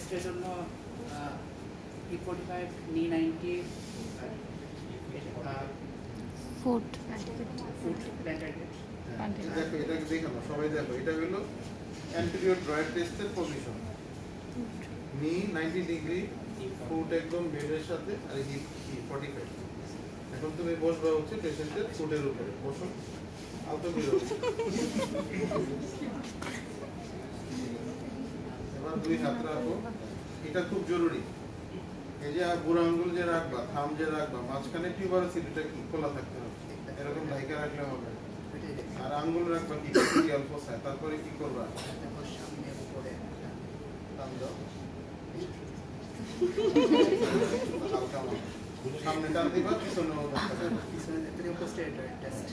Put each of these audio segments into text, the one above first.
টেস্টের জন্য E45 নি 90 ফুট প্ল্যান্টার দেখো এটাকে দেখানো সবাই দেখো এটা হলো অ্যান্টেরিয়র ড্রয়ার টেস্টের পজিশন নি 90 ডিগ্রি ফুট একদম বেডের সাথে আর হিপ 45 এখন তুমি বসবা হচ্ছে পেশেন্টের ফুটের উপরে বসো আলতো বেরো এবার দুই হাত রাখো এটা খুব জরুরি এই যে বুড়ো আঙ্গুল যে রাখবা থাম যে রাখবা মাঝখানে টিউবারসিটিটা কি খোলা থাকতে হবে এরকম ঢাইকা রাখলে হবে আর আঙ্গুল রাখবা কি অল্পসায় তারপরে কি করবা সামনে উপরে টান দাও সামনে টান দিবা পিছনেও ধরতে হবে পিছনে পোস্টেরিয়র টেস্ট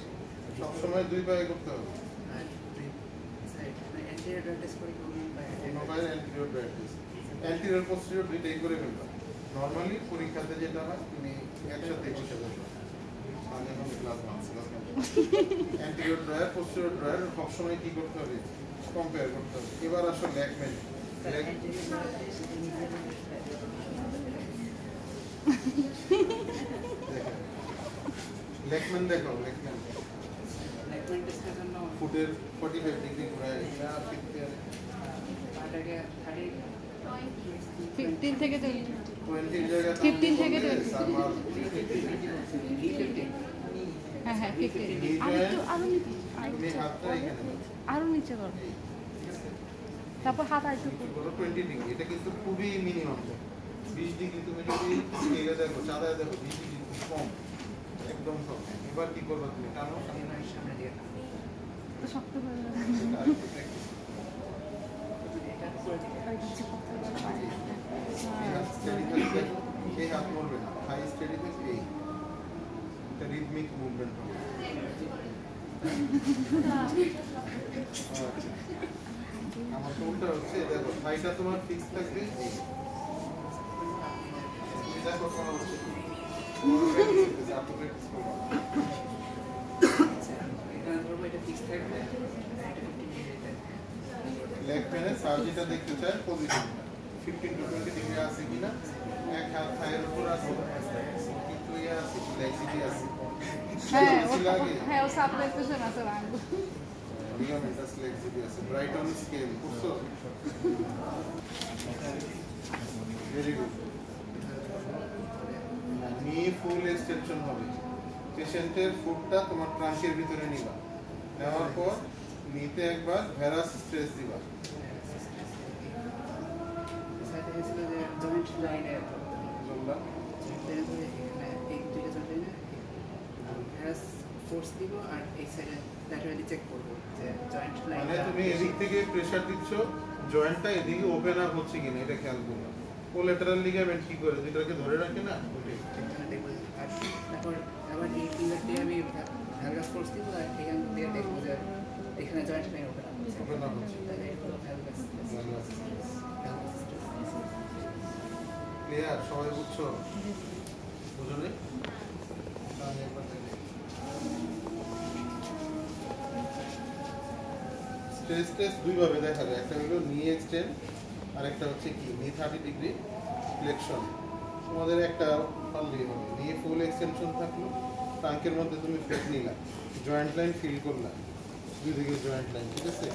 সবসময় দুই পায়ে করতে হবে আর দুই সাইড অ্যান্টেরিয়র টেস্ট করে কোন পায়ে anterior drawer test anterior posterior দুইটাই করে ফেলবা নরমালি পরীক্ষাতে যেটা হয় তুমি একসাথে বসে বসো মানে এখন class anterior drawer posterior drawer সবসময় কি করতে হবে কম্পেয়ার করতে হবে এবার আসো লেগ মেন লেগম্যান দেখো লেগম্যান টেস্টের জন্য ফুটের 45 ডিগ্রি ঘোরায় এটা পাটাকে 15 থেকে 20 জায়গা 15 থেকে 20 সামার হ্যাঁ হ্যাঁ 15 তুমি হাতটা এখানে আরো নিচে করো তারপর হাত আর একটু বলো 20 ডিগ্রি এটা কিন্তু খুবই মিনিমাম 20 ডিগ্রি তুমি যদি স্কেলে দেখো চাঁদায় দেখো 20 ডিগ্রি খুব কম একদম কম এবার কি করবে তুমি টানো সামনে দিয়ে শক্ত করে এই হাত মরবে না হাই স্টেডি থাকবে এই একটা রিদমিক মুভমেন্ট হবে আমার কোনটা হচ্ছে দেখো হাইটা তোমার ফিক্স থাকবে এটা কথা হচ্ছে লেগ প্যানে সার্জিটা দেখতে চাই পজিশনটা 15 টু 20 ডিগ্রি আছে কিনা এক হাত থাইয়ের উপর আছে কিন্তু ইয়া আছে ফ্লেক্সিবিলিটি আছে হ্যাঁ ও সাপ্লাই পেছন আছে রাঙ্গু লিগামেন্টাস ফ্লেক্সিবিলিটি আছে ব্রাইটন স্কেল বুঝছো ভেরি গুড নি ফুল এক্সটেনশন হবে পেশেন্টের ফুটটা তোমার ট্রাঙ্কের ভিতরে নিবা নেওয়ার পর নিতে একবার ভেরাস স্ট্রেস দিবা জয়েন্ট লাইনে বললাম ফোর্স দিব আর এই সাইডে ল্যাটারালি চেক করব যে জয়েন্ট লাইন মানে তুমি এদিক থেকে প্রেসার দিচ্ছ জয়েন্টটা এদিকে ওপেন আপ হচ্ছে কিনা এটা খেয়াল করবে কোলাটারাল লিগামেন্ট কি করে দুটোকে ধরে রাখে না ওটাই আর তারপর আবার এই ফিঙ্গার দিয়ে আমি ভ্যালগাস ফোর্স দিব আর এখান দিয়ে দেখবো যে এখানে জয়েন্ট লাইন ওপেন আপ হচ্ছে তাহলে এটা হলো ভ্যালগাস ক্লিয়ার সবাই বুঝছো বুঝলে স্ট্রেস টেস্ট দুই ভাবে দেখা যায় একটা হলো নি এক্সটেন্ড আর একটা হচ্ছে কি নি 30 ডিগ্রি ফ্লেকশন তোমাদের একটা পারলেই হবে নি ফুল এক্সটেনশন থাকলো ট্রাঙ্কের মধ্যে তুমি ফ্লেট নিলা জয়েন্ট লাইন ফিল করলা দুই দিকে জয়েন্ট লাইন ঠিক আছে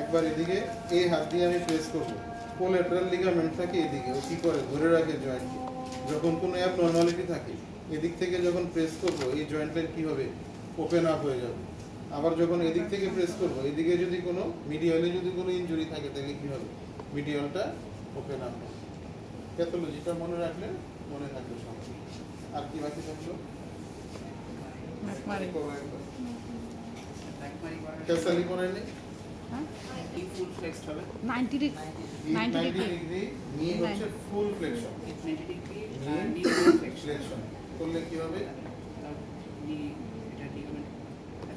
একবার এদিকে এই হাত দিয়ে আমি প্রেস করবো কোলাটারাল লিগামেন্ট থাকে এদিকে ও কি করে ধরে রাখে জয়েন্টকে যখন কোনো অ্যাবনর্মালিটি থাকে এদিক থেকে যখন প্রেস করবো এই জয়েন্ট লাইন কি হবে ওপেন আপ হয়ে যাবে আবার যখন এদিক থেকে প্রেস করবো এদিকে যদি কোনো মিডিয়ালে যদি কোনো ইনজুরি থাকে তাহলে কি হবে মিডিয়ালটা ওপেন আপ হবে প্যাথোলজিটা মনে রাখলে মনে থাকবে সঙ্গে আর কি বাকি থাকলো ক্যাসালি করে নেই এই ফুল ফ্লেক্সড হবে 90 ডিগ্রি 90 ডিগ্রি নি হচ্ছে ফুল ফ্লেকশন 90 ডিগ্রি নি ফ্লেকশন করলে কি হবে এটা লিগামেন্ট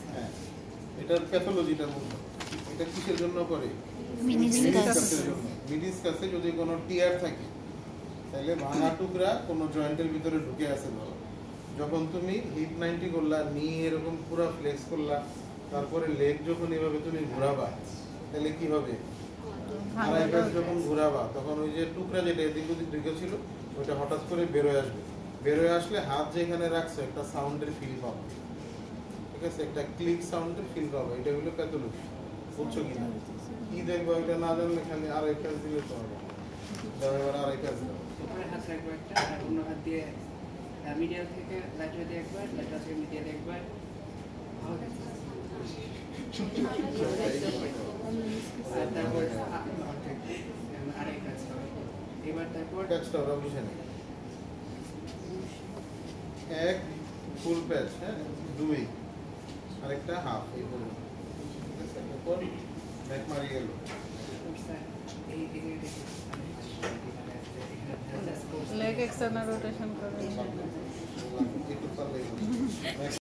হ্যাঁ এটার প্যাথোলজিটা বলবো এটা কিসের জন্য করে মিনিসকাসের জন্য মিনিসকাসে যদি কোনো টিয়ার থাকে তাহলে ভাঙা টুকরা কোনো জয়েন্টের ভিতরে ঢুকে আছে বলো যখন তুমি হিপ 90 করলা নি এরকম পুরো ফ্লেক্স করলা তারপরে লেগ যখন এভাবে তুমি ঘোরাবা তাহলে কি হবে আড়াই প্যাচ যখন ঘোরাবা তখন ওই যে টুকরা যেটা এদিক ওদিক ঢুকেছিল ওইটা হঠাৎ করে বেরোয় আসবে, বেরোয় আসলে হাত যেখানে রাখছে একটা সাউন্ডের ফিল পাবো, ঠিক আছে, একটা ক্লিক সাউন্ডের ফিল পাবো। এটা হলো প্যাথোলজি, বুঝছো কিনা? কি দেখবো এটা না জানলে খালি আড়াই প্যাচ দিলে তো হবে, এবার আড়াই প্যাচ দাও। উপরে হাত রাখবো একটা, আর অন্য হাত দিয়ে মিডিয়াল থেকে ল্যাটারাল দিয়ে একবার, ল্যাটারাল থেকে মিডিয়াল একবার। আর তারপর আড়াই কাজ হবে। এবার তারপর প্যাচটা ওরা বুঝে নেই। এক ফুল প্যাচ, হ্যাঁ, দুই আরেকটা হাফ, এই হলো উপর ব্যাক মারি গেল। এই দিকে লেগ এক্সটার্নাল রোটেশন করবেন। একটু পারলে